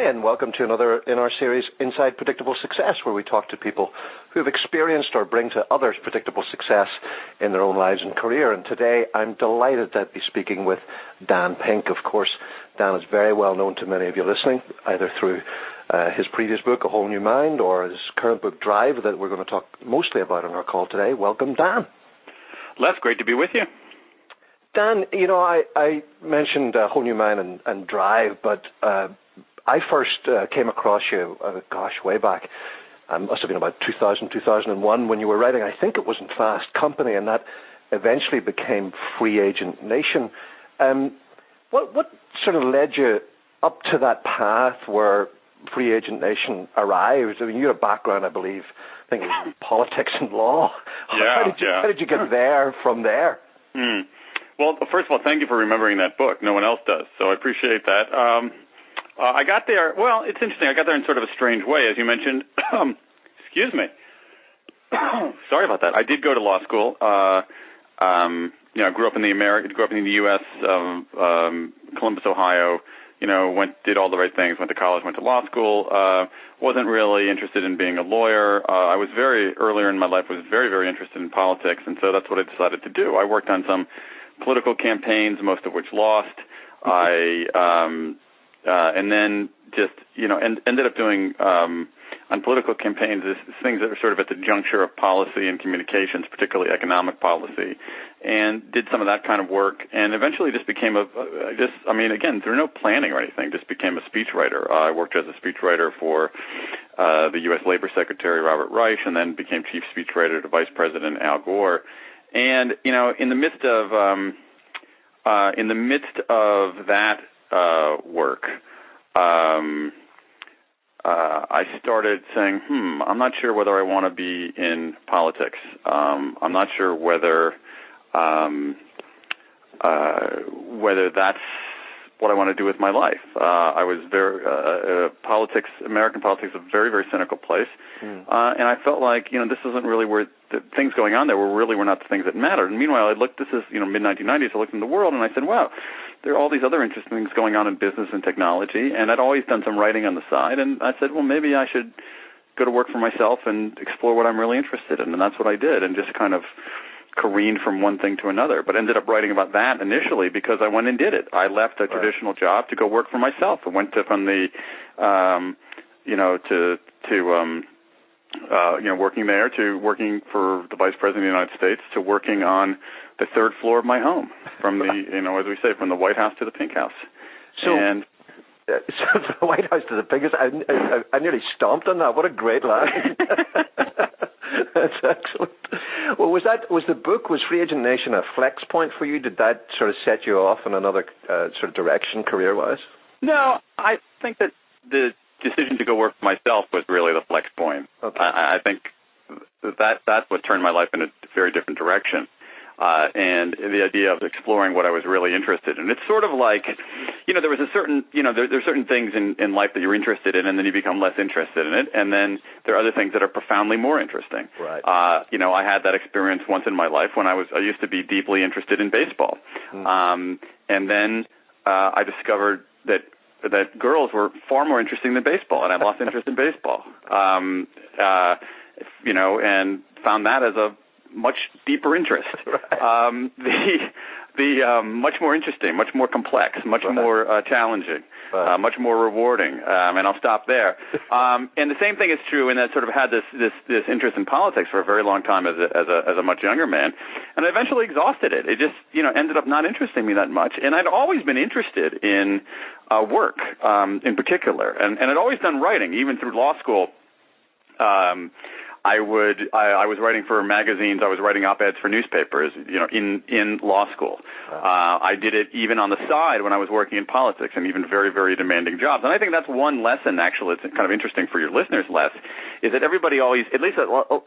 Hi, and welcome to another in our series, Inside Predictable Success, where we talk to people who have experienced or bring to others predictable success in their own lives and career. And today, I'm delighted to be speaking with Dan Pink. Of course, Dan is very well known to many of you listening, either through his previous book, A Whole New Mind, or his current book, Drive, that we're going to talk mostly about on our call today. Welcome, Dan. Les, great to be with you. Dan, you know, I mentioned A Whole New Mind and Drive, but I first came across you, way back. Must have been about 2000, 2001 when you were writing, I think it was in Fast Company, and that eventually became Free Agent Nation. What sort of led you up to that path where Free Agent Nation arrived? I mean, you had a background, I believe, I think it was politics and law. Yeah, how did you get there from there? Well, first of all, thank you for remembering that book. No one else does, so I appreciate that. I got there, well, it's interesting. I got there in sort of a strange way, as you mentioned. Excuse me. Sorry about that. I did go to law school. I grew up in the U.S., Columbus, Ohio. Did all the right things, went to college, went to law school. Wasn't really interested in being a lawyer. I was earlier in my life, was very, very interested in politics, and so that's what I decided to do. I worked on some political campaigns, most of which lost. And then just, ended up doing, on political campaigns, things that were sort of at the juncture of policy and communications, particularly economic policy, and did some of that kind of work, and eventually just became again, through no planning or anything, just became a speechwriter. I worked as a speechwriter for the U.S. Labor Secretary, Robert Reich, and then became chief speechwriter to Vice President Al Gore. And, in the midst of that work, I started saying, I'm not sure whether I want to be in politics. I'm not sure whether that's what I want to do with my life. I was American politics is a very, very cynical place. And I felt like, this isn't really where the things going on there were not the things that mattered. And meanwhile, this is, mid-1990s, I looked in the world and I said, wow, there are all these other interesting things going on in business and technology. And I'd always done some writing on the side. And I said, well, maybe I should go to work for myself and explore what I'm really interested in. And that's what I did, and just kind of careened from one thing to another, but ended up writing about that initially because I went and did it. I left a traditional job to go work for myself. I went from the, working there to working for the Vice President of the United States to working on the third floor of my home, from the, as we say, from the White House to the Pink House. So from the White House to the Pink House, I nearly stomped on that. What a great line. That's excellent. Well, was Free Agent Nation a flex point for you? Did that sort of set you off in another sort of direction career-wise? No, I think that the decision to go work for myself was really the flex point. Okay. I think that's what turned my life in a very different direction. And the idea of exploring what I was really interested in. It's sort of like, there was a certain, there's certain things in life that you're interested in, and then you become less interested in it, and then there are other things that are profoundly more interesting. Right. I had that experience once in my life when I used to be deeply interested in baseball. And then I discovered that girls were far more interesting than baseball, and I lost interest in baseball. And found that as a much deeper interest, much more interesting, much more complex, much more challenging, much more rewarding. And I'll stop there. And the same thing is true, and I sort of had this interest in politics for a very long time as a much younger man, and I eventually exhausted it. It just ended up not interesting me that much. And I'd always been interested in work, in particular, and I'd always done writing, even through law school. I was writing for magazines. I was writing op-eds for newspapers, in law school. I did it even on the side when I was working in politics, and even very, very demanding jobs. And I think that's one lesson, actually, it's kind of interesting for your listeners, Les, is that everybody always, at least,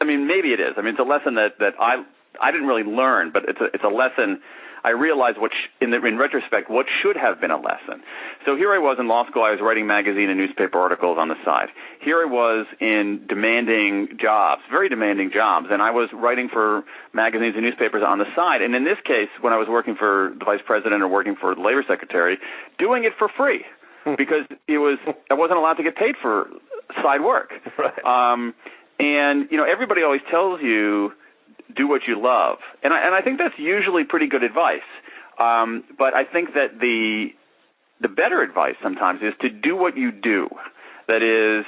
maybe it is. It's a lesson that I didn't really learn, but it's a lesson I realized in retrospect, what should have been a lesson. So here I was in law school. I was writing magazine and newspaper articles on the side. Here I was in demanding jobs, very demanding jobs, and I was writing for magazines and newspapers on the side. And in this case, when I was working for the vice president or working for the labor secretary, doing it for free. because I wasn't allowed to get paid for side work. Right. And everybody always tells you do what you love, and I think that's usually pretty good advice. But I think that the better advice sometimes is to do what you do. That is,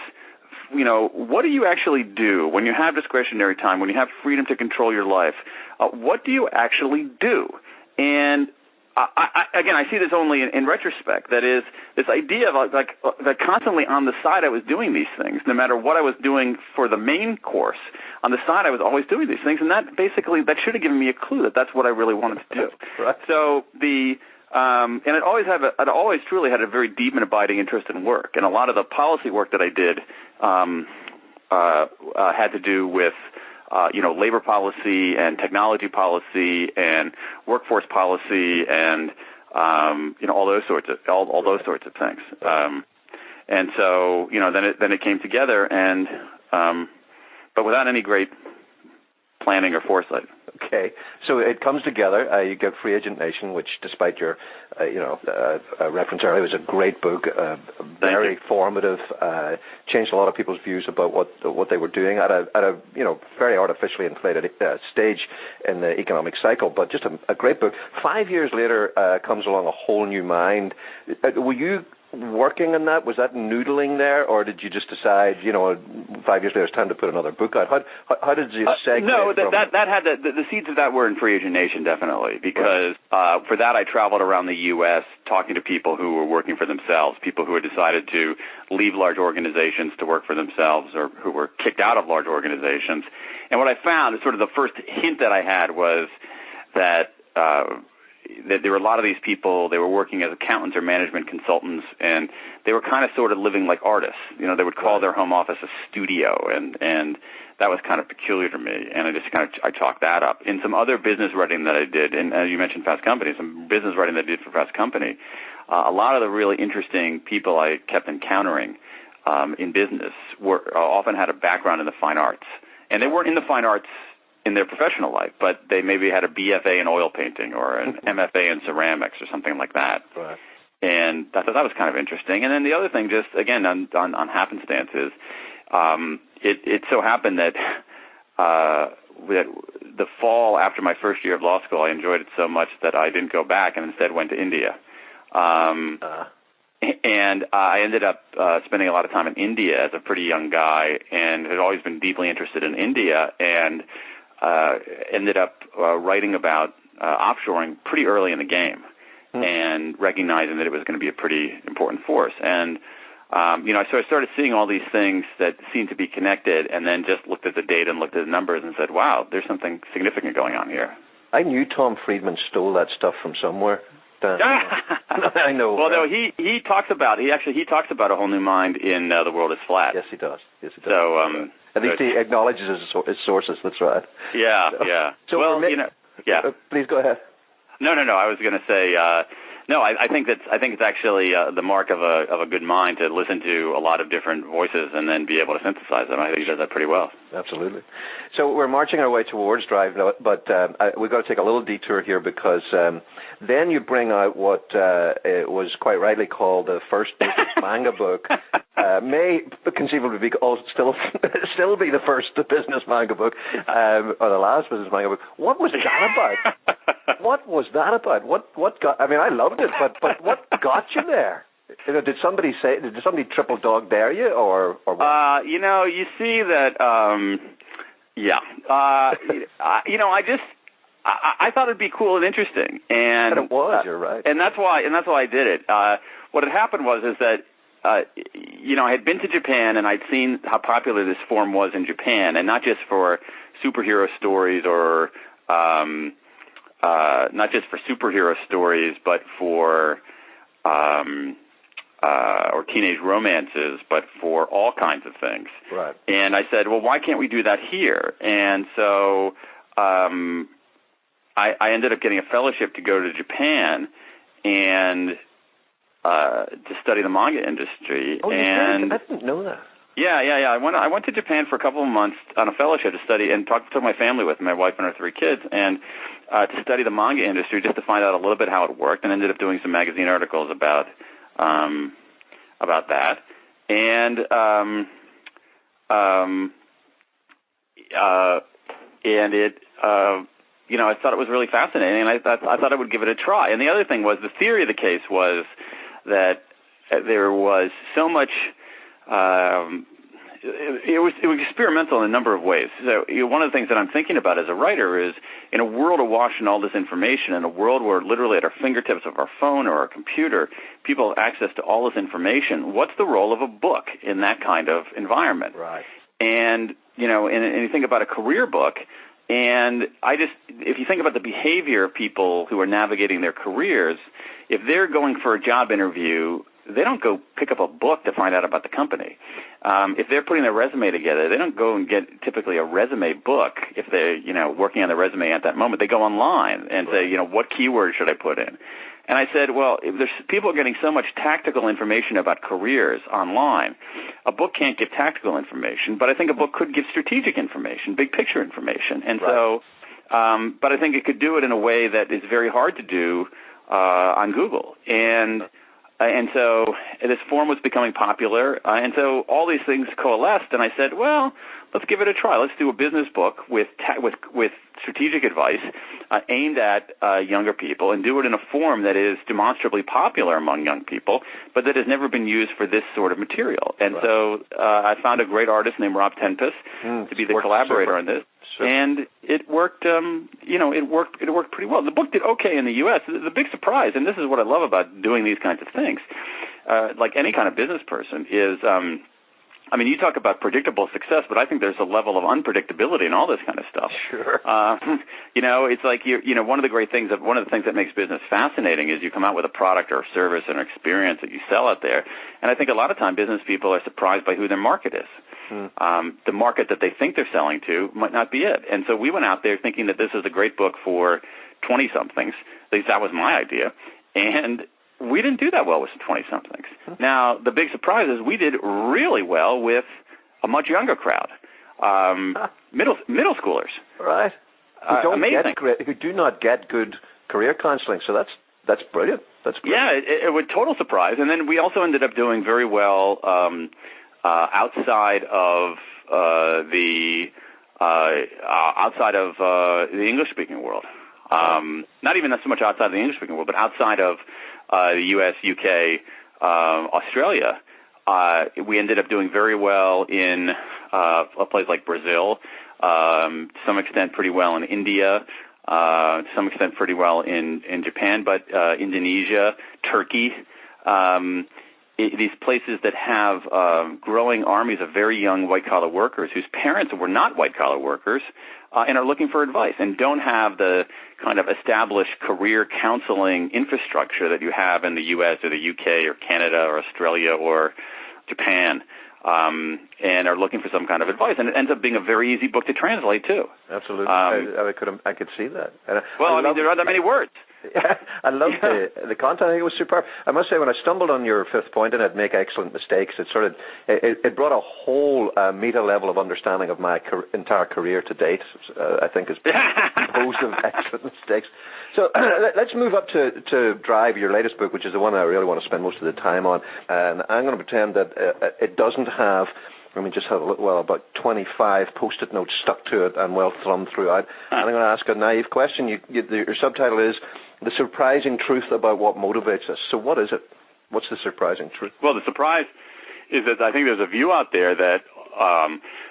what do you actually do when you have discretionary time, when you have freedom to control your life? What do you actually do? And I see this only in retrospect. That is, this idea of that constantly on the side I was doing these things, no matter what I was doing for the main course. On the side I was always doing these things, and that should have given me a clue that that's what I really wanted to do. Right. So and I'd always truly had a very deep and abiding interest in work, and a lot of the policy work that I did had to do with labor policy and technology policy and workforce policy and all those sorts of things. And so then it came together, and but without any great planning or foresight. Okay, so it comes together. You get Free Agent Nation, which, despite your, reference earlier, was a great book, very formative, changed a lot of people's views about what they were doing at a very artificially inflated stage in the economic cycle. But just a great book. 5 years later, comes along A Whole New Mind. Were you working on that? Was that noodling there, or did you just decide, 5 years later it's time to put another book out? How did you segue? No, that had the seeds of that were in Free Agent Nation, definitely, because for that I traveled around the U.S. talking to people who were working for themselves, people who had decided to leave large organizations to work for themselves, or who were kicked out of large organizations. And what I found, sort of the first hint that I had, was that there were a lot of these people, they were working as accountants or management consultants, and they were kind of sort of living like artists. They would call their home office a studio, and that was kind of peculiar to me, and I chalked that up. In some other business writing that I did, and as you mentioned Fast Company, some business writing that I did for Fast Company, a lot of the really interesting people I kept encountering in business often had a background in the fine arts, and they weren't in the fine arts in their professional life, but they maybe had a BFA in oil painting or an MFA in ceramics or something like that. Right. And I thought that was kind of interesting. And then the other thing, just again on happenstance, is it so happened that the fall after my first year of law school, I enjoyed it so much that I didn't go back and instead went to India. And I ended up spending a lot of time in India as a pretty young guy, and had always been deeply interested in India, and ended up writing about offshoring pretty early in the game, and recognizing that it was going to be a pretty important force. And so I started seeing all these things that seemed to be connected, and then just looked at the data and looked at the numbers and said, wow, there's something significant going on here. I knew Tom Friedman stole that stuff from somewhere. I know. Well, no, he talks about A Whole New Mind in The World is Flat. Yes, he does. So at least he acknowledges his sources. That's right. Yeah. So please go ahead. No. I was going to say no. I think it's actually the mark of a good mind to listen to a lot of different voices and then be able to synthesize them. I think he does that pretty well. Absolutely. So we're marching our way towards Drive, but we've got to take a little detour here, because then you bring out what it was quite rightly called the first business manga book. May conceivably be still be the first business manga book, or the last business manga book. What was that about? What was that about? What got? I mean, I loved it, but what got you there? Did somebody triple dog dare you, or what? You see that. I thought it'd be cool and interesting, and it was. You're right, and that's why I did it. What had happened was that I had been to Japan, and I'd seen how popular this form was in Japan, and not just for superhero stories or but for or teenage romances, but for all kinds of things. Right. And I said, well, why can't we do that here? And so I ended up getting a fellowship to go to Japan and to study the manga industry. Oh, and I didn't know that. Yeah. I went to Japan for a couple of months on a fellowship to study, and took my family with me, my wife and her 3 kids, and to study the manga industry, just to find out a little bit how it worked, and ended up doing some magazine articles about about that, and it, I thought it was really fascinating, and I thought I would give it a try. And the other thing was, the theory of the case was that there was so much. It was experimental in a number of ways. So one of the things that I'm thinking about as a writer is, in a world awash in all this information, in a world where literally at our fingertips of our phone or our computer, people have access to all this information, what's the role of a book in that kind of environment? Right. And, and you think about a career book, and if you think about the behavior of people who are navigating their careers, if they're going for a job interview, they don't go pick up a book to find out about the company. If they're putting their resume together, they don't go and get typically a resume book if they're, working on the resume at that moment. They go online and say, what keywords should I put in? And I said, well, if there's people are getting so much tactical information about careers online, a book can't give tactical information, but I think a book could give strategic information, big picture information. And so, but I think it could do it in a way that is very hard to do on Google. And so this form was becoming popular, and so all these things coalesced, and I said, well, let's give it a try. Let's do a business book with strategic advice aimed at younger people, and do it in a form that is demonstrably popular among young people, but that has never been used for this sort of material. And so I found a great artist named Rob Tenpus to be the collaborator on this. And it worked, it worked pretty well. The book did okay in the U.S. The big surprise, and this is what I love about doing these kinds of things, like any kind of business person, is, you talk about predictable success, but I think there's a level of unpredictability in all this kind of stuff. Sure. It's like, one of the things that makes business fascinating is you come out with a product or a service or an experience that you sell out there, and I think a lot of time business people are surprised by who their market is. The market that they think they're selling to might not be it. And so we went out there thinking that this is a great book for 20-somethings. At least that was my idea. And we didn't do that well with 20-somethings. Now, the big surprise is we did really well with a much younger crowd, middle schoolers. Right. Who do not get good career counseling. So that's brilliant. That's brilliant. Yeah, it was total surprise. And then we also ended up doing very well outside of the English-speaking world. Not even so much outside of the English-speaking world, but outside of the U.S., U.K., Australia. We ended up doing very well in a place like Brazil, to some extent pretty well in India, to some extent pretty well in Japan, but Indonesia, Turkey, these places that have growing armies of very young white-collar workers whose parents were not white-collar workers and are looking for advice and don't have the kind of established career counseling infrastructure that you have in the U.S. or the U.K. or Canada or Australia or Japan, and are looking for some kind of advice. And it ends up being a very easy book to translate, too. Absolutely. I could see that. There aren't that many words. I love the content. I think it was superb. I must say, when I stumbled on your fifth point and I'd make excellent mistakes, it brought a whole meta level of understanding of my entire career to date. I think is composed of excellent mistakes. So let's move up to Drive, your latest book, which is the one I really want to spend most of the time on. And I'm going to pretend that it doesn't have. Just have about 25 Post-it notes stuck to it and well thumbed throughout. And I'm going to ask a naive question. Your subtitle is The Surprising Truth About What Motivates Us. So what is it? What's the surprising truth? Well, the surprise is that I think there's a view out there that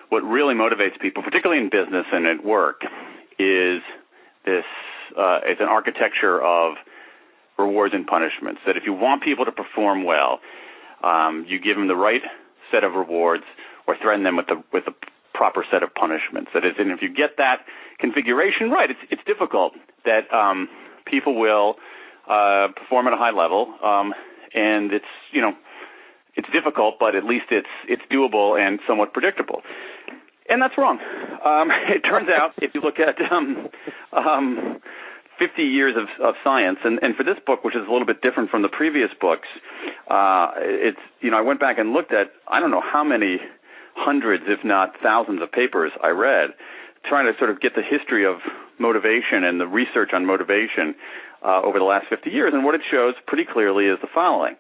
what really motivates people, particularly in business and at work, is this. It's an architecture of rewards and punishments. That if you want people to perform well, you give them the right set of rewards or threaten them with the proper set of punishments. That is, and if you get that configuration right, it's difficult that people will perform at a high level, and it's difficult, but at least it's doable and somewhat predictable. And that's wrong. It turns out, if you look at 50 years of science, and for this book, which is a little bit different from the previous books, I went back and looked at, I don't know how many hundreds, if not thousands of papers I read, trying to sort of get the history of motivation and the research on motivation over the last 50 years. And what it shows pretty clearly is the following,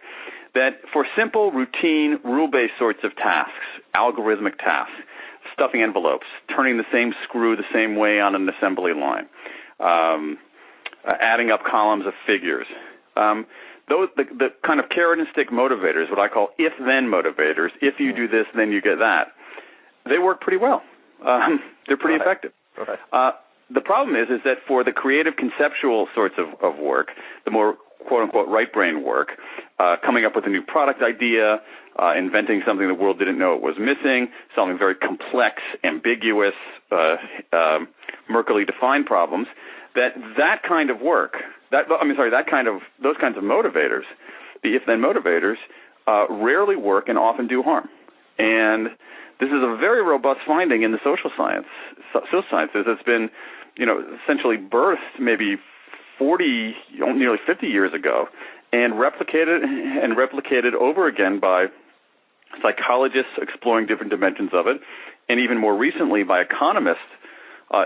that for simple, routine, rule-based sorts of tasks, algorithmic tasks, stuffing envelopes, turning the same screw the same way on an assembly line, adding up columns of figures, the kind of carrot and stick motivators, what I call if-then motivators, if you do this, then you get that, they work pretty well. They're pretty effective. Right. The problem is that for the creative conceptual sorts of work, the more quote-unquote right-brain work, coming up with a new product idea, inventing something the world didn't know it was missing, solving very complex, ambiguous, murkily defined problems, that kind of work, those kinds of motivators, the if-then motivators, rarely work and often do harm. And this is a very robust finding in the social sciences. It's been, essentially birthed maybe 40, nearly 50 years ago, and replicated over again by psychologists exploring different dimensions of it, and even more recently by economists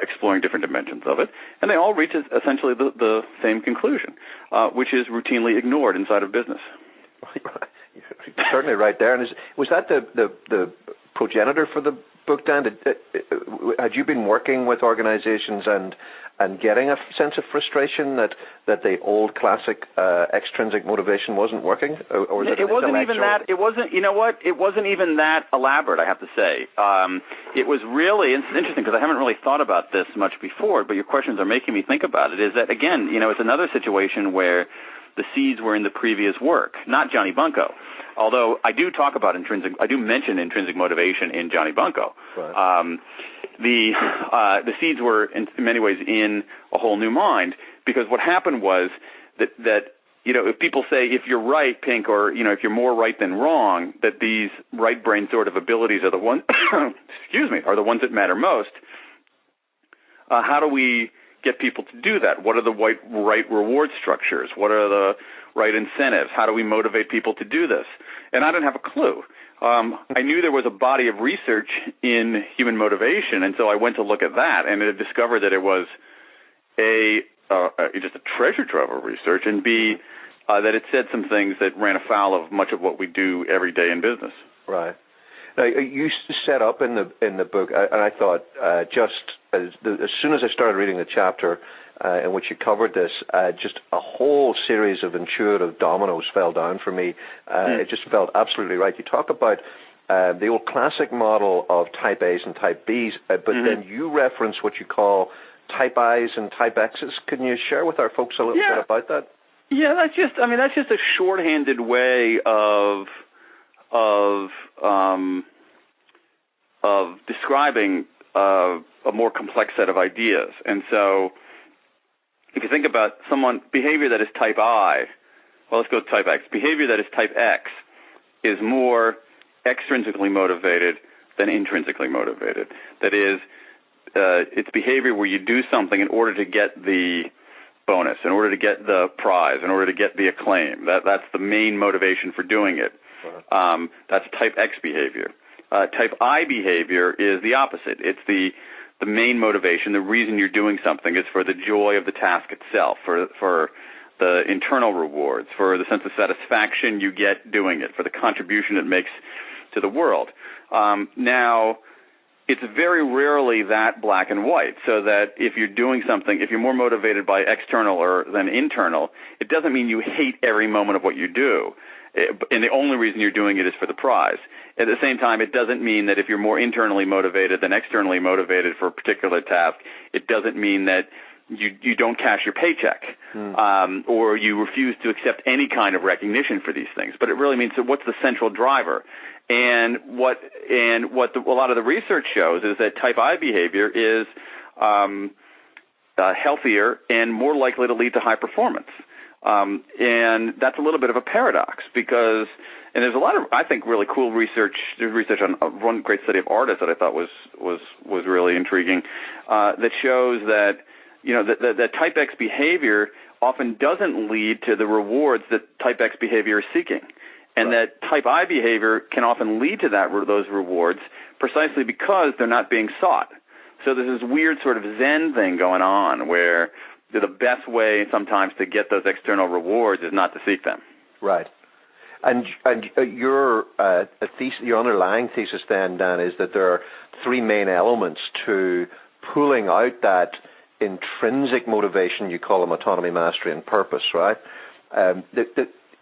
exploring different dimensions of it, and they all reach essentially the same conclusion, which is routinely ignored inside of business. You're certainly right there. And was that the progenitor for the book, Dan? Had you been working with organizations and getting a sense of frustration that the old classic extrinsic motivation wasn't working, or was it wasn't even that? It wasn't. You know what? It wasn't even that elaborate, I have to say. It was really, it's interesting because I haven't really thought about this much before, but your questions are making me think about it. Is that, again, it's another situation where the seeds were in the previous work, not Johnny Bunko. Although I do mention intrinsic motivation in Johnny Bunko. Right. The seeds were in many ways in A Whole New Mind, because what happened was that if people say if you're right, Pink, or if you're more right than wrong, that these right brain sort of abilities are the ones are the ones that matter most. How do we get people to do that? What are the right reward structures? What are the right incentives? How do we motivate people to do this? And I didn't have a clue. I knew there was a body of research in human motivation, and so I went to look at that, and I discovered that it was just a treasure trove of research, and B, that it said some things that ran afoul of much of what we do every day in business. Right. Now, you set up in the book, and I thought just as soon as I started reading the chapter in which you covered this, just a whole series of intuitive dominoes fell down for me. It just felt absolutely right. You talk about the old classic model of type A's and type B's, but then you reference what you call type I's and type X's. Can you share with our folks a little bit about that? Yeah, that's just a shorthanded way of describing a more complex set of ideas. And so if you think about behavior that is type I, well, let's go to type X. Behavior that is type X is more extrinsically motivated than intrinsically motivated. That is, it's behavior where you do something in order to get the bonus, in order to get the prize, in order to get the acclaim. That's the main motivation for doing it. That's type X behavior. Type I behavior is the opposite. It's the main motivation, the reason you're doing something is for the joy of the task itself, for the internal rewards, for the sense of satisfaction you get doing it, for the contribution it makes to the world. Now, it's very rarely that black and white, so that if you're doing something, if you're more motivated by external than internal, it doesn't mean you hate every moment of what you do. And the only reason you're doing it is for the prize. At the same time, it doesn't mean that if you're more internally motivated than externally motivated for a particular task, it doesn't mean that you don't cash your paycheck or you refuse to accept any kind of recognition for these things. But it really means, so what's the central driver? And what a lot of the research shows is that type I behavior is healthier and more likely to lead to high performance. And that's a little bit of a paradox because, and there's a lot of, I think, really cool research. There's research on one great study of artists that I thought was really intriguing, that shows that, that type X behavior often doesn't lead to the rewards that type X behavior is seeking. And that type I behavior can often lead to those rewards precisely because they're not being sought. So there's this weird sort of Zen thing going on where the best way sometimes to get those external rewards is not to seek them. Right. And your your underlying thesis then, Dan, is that there are three main elements to pulling out that intrinsic motivation. You call them autonomy, mastery, and purpose, right?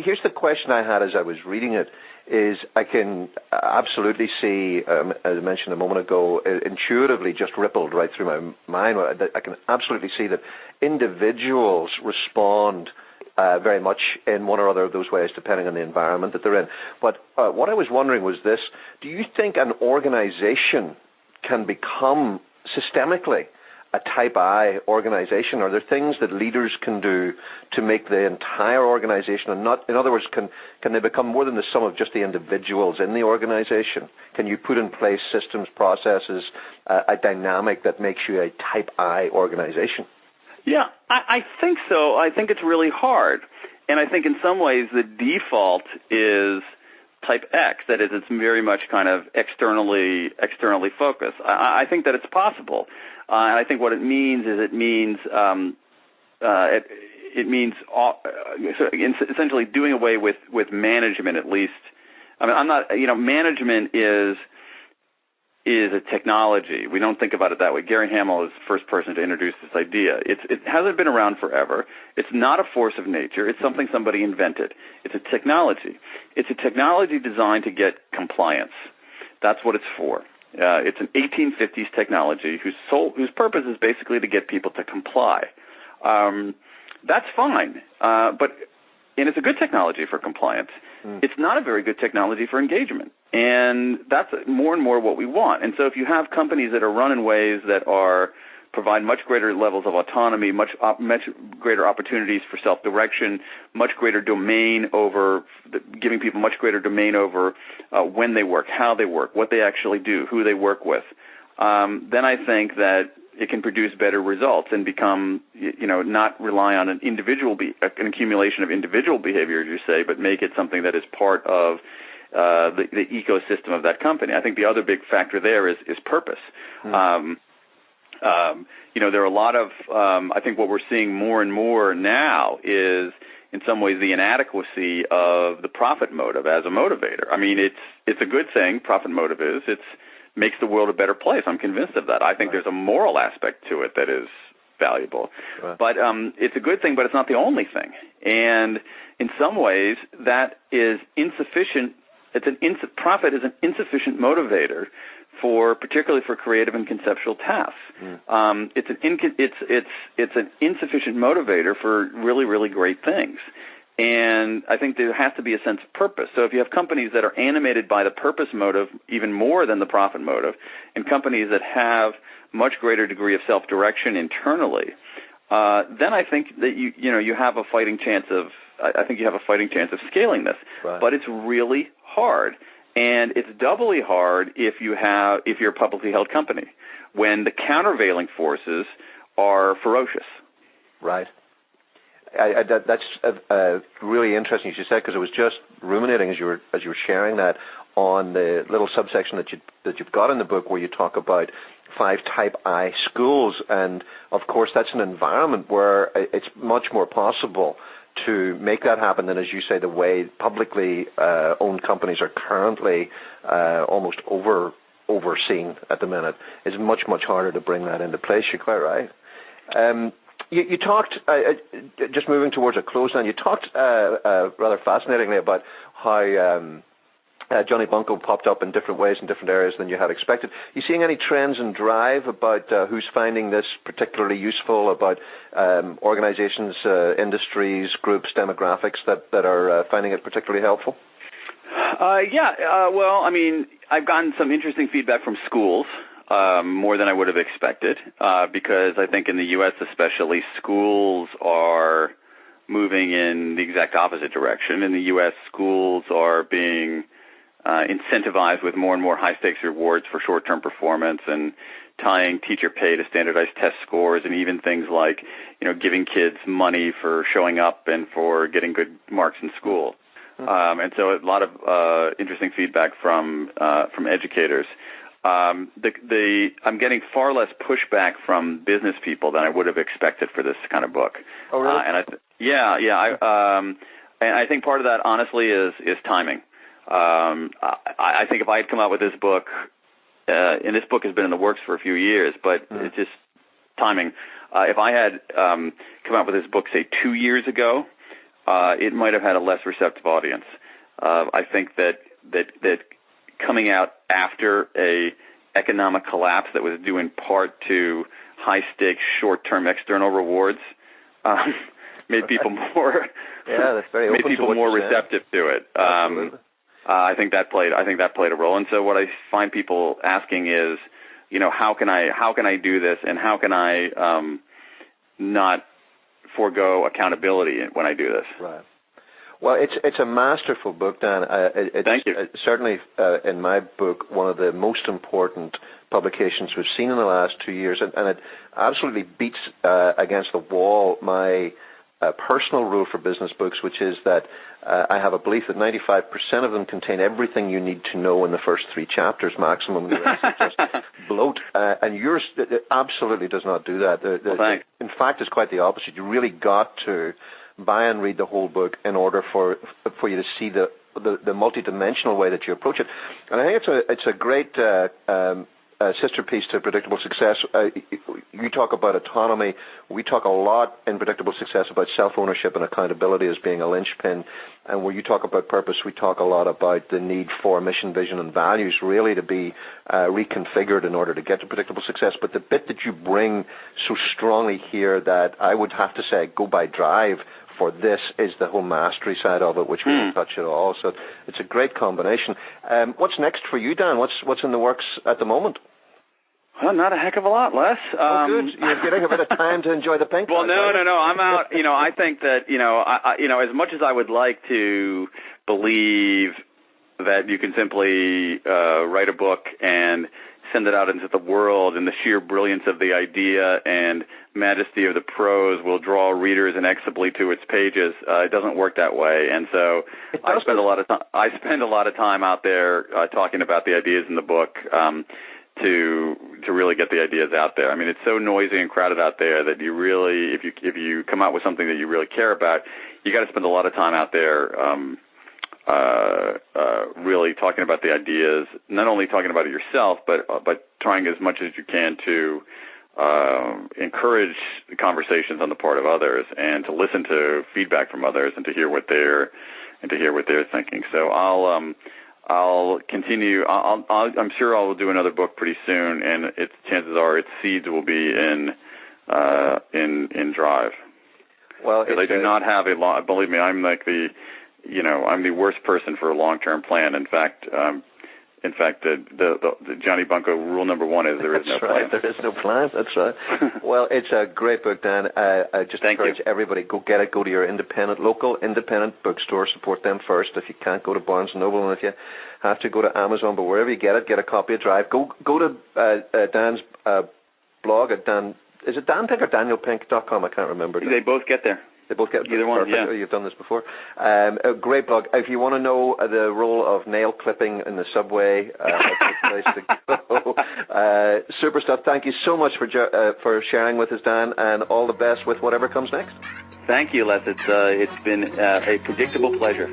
Here's the question I had as I was reading it, is I can absolutely see, as I mentioned a moment ago, intuitively just rippled right through my mind. I can absolutely see that individuals respond very much in one or other of those ways, depending on the environment that they're in. But what I was wondering was this: do you think an organization can become systemically a type I organization? Are there things that leaders can do to make the entire organization, and not, in other words, can they become more than the sum of just the individuals in the organization? Can you put in place systems, processes, a dynamic that makes you a type I organization? Yeah, I think so. I think it's really hard. And I think in some ways the default is type X, that is, it's very much kind of externally focused. I think that it's possible. And I think what it means is essentially doing away with management, at least. I mean, I'm not, management is a technology. We don't think about it that way. Gary Hamel is the first person to introduce this idea. It hasn't been around forever. It's not a force of nature. It's something somebody invented. It's a technology. It's a technology designed to get compliance. That's what it's for. It's an 1850s technology whose purpose is basically to get people to comply. That's fine, and it's a good technology for compliance. It's not a very good technology for engagement, and that's more and more what we want. And so if you have companies that are run in ways that provide much greater levels of autonomy, much greater opportunities for self-direction, much greater domain over, giving people much greater domain over when they work, how they work, what they actually do, who they work with, then I think that it can produce better results and become, not rely on an accumulation of individual behavior, as you say, but make it something that is part of the ecosystem of that company. I think the other big factor there is purpose. There are a lot of, I think what we're seeing more and more now is, in some ways, the inadequacy of the profit motive as a motivator. I mean, it's a good thing, profit motive is. It makes the world a better place. I'm convinced of that. I think there's a moral aspect to it that is valuable. Right. But it's a good thing, but it's not the only thing. And in some ways, that is insufficient. Profit is an insufficient motivator particularly for creative and conceptual tasks. It's an insufficient motivator for really, really great things. And I think there has to be a sense of purpose. So if you have companies that are animated by the purpose motive even more than the profit motive, and companies that have much greater degree of self-direction internally, then I think that you have a fighting chance of scaling this. Right. But it's really hard. And it's doubly hard if you're a publicly held company, when the countervailing forces are ferocious. Right. That's really interesting, as you said, because I was just ruminating as you were sharing that on the little subsection that you've got in the book where you talk about 5 Type I schools, and of course that's an environment where it's much more possible to make that happen than, as you say, the way publicly owned companies are currently almost overseen at the minute. It's much, much harder to bring that into place. You're quite right. You talked, just moving towards a close now, you talked rather fascinatingly about how Johnny Bunko popped up in different ways in different areas than you had expected. You seeing any trends in Drive about who's finding this particularly useful, about organizations, industries, groups, demographics that are finding it particularly helpful? Well, I mean, I've gotten some interesting feedback from schools, more than I would have expected, because I think in the U.S. especially, schools are moving in the exact opposite direction. In the U.S., schools are being incentivized with more and more high-stakes rewards for short-term performance, and tying teacher pay to standardized test scores, and even things like, giving kids money for showing up and for getting good marks in school. And so a lot of interesting feedback from educators. I'm getting far less pushback from business people than I would have expected for this kind of book. Oh, really? And I think part of that, honestly, is timing. I think if I had come out with this book, and this book has been in the works for a few years, but it's just timing. If I had come out with this book, say, 2 years ago, it might have had a less receptive audience. I think that coming out after a economic collapse that was due in part to high-stakes, short-term external rewards made people more receptive to it. I think that played a role. And so what I find people asking is, how can I do this, and how can I not forego accountability when I do this? Right. Well, it's a masterful book, Dan. Thank you. Certainly, in my book, one of the most important publications we've seen in the last 2 years, and it absolutely beats against the wall my personal rule for business books, which is that I have a belief that 95% of them contain everything you need to know in the first 3 chapters maximum. The rest is just bloat. And yours absolutely does not do that. Thanks. In fact, it's quite the opposite. You really got to buy and read the whole book in order for you to see the multidimensional way that you approach it. And I think it's a great sister piece to Predictable Success. You talk about autonomy. We talk a lot in Predictable Success about self-ownership and accountability as being a linchpin. And where you talk about purpose, we talk a lot about the need for mission, vision, and values really to be reconfigured in order to get to predictable success. But the bit that you bring so strongly here that I would have to say go by drive for this is the whole mastery side of it, which we don't touch at all. So it's a great combination. What's next for you, Dan? What's in the works at the moment? Well, not a heck of a lot, Les. Good. You're getting a bit of time to enjoy the pink. Well, no. I'm out. I think that I as much as I would like to believe that you can simply write a book and send it out into the world, and the sheer brilliance of the idea and majesty of the prose will draw readers inexorably to its pages. It doesn't work that way, and so I spend a lot of time out there talking about the ideas in the book to really get the ideas out there. I mean, it's so noisy and crowded out there that you really, if you come out with something that you really care about, you got to spend a lot of time out there. Really talking about the ideas, not only talking about it yourself, but trying as much as you can to encourage the conversations on the part of others, and to listen to feedback from others, and to hear what they're thinking. So I'll continue. I'm sure I will do another book pretty soon, and chances are its seeds will be in Drive. Well, because I do not have a long. Believe me, I'm like I'm the worst person for a long-term plan. In fact, the Johnny Bunko rule number 1 is there is no plan. There is no plan. That's right. Well, it's a great book, Dan. I just encourage everybody, go get it. Go to your local independent bookstore. Support them first. If you can't, go to Barnes & Noble, and if you have to, go to Amazon. But wherever you get it, get a copy of Drive. Go to Dan's blog at Dan. Is it DanPink or DanielPink.com? I can't remember. They both get there. They both get either one. Perfect. Yeah. You've done this before. A great blog. If you want to know the role of nail clipping in the subway, that's a place to go. Super stuff. Thank you so much for sharing with us, Dan, and all the best with whatever comes next. Thank you, Les. It's been a predictable pleasure.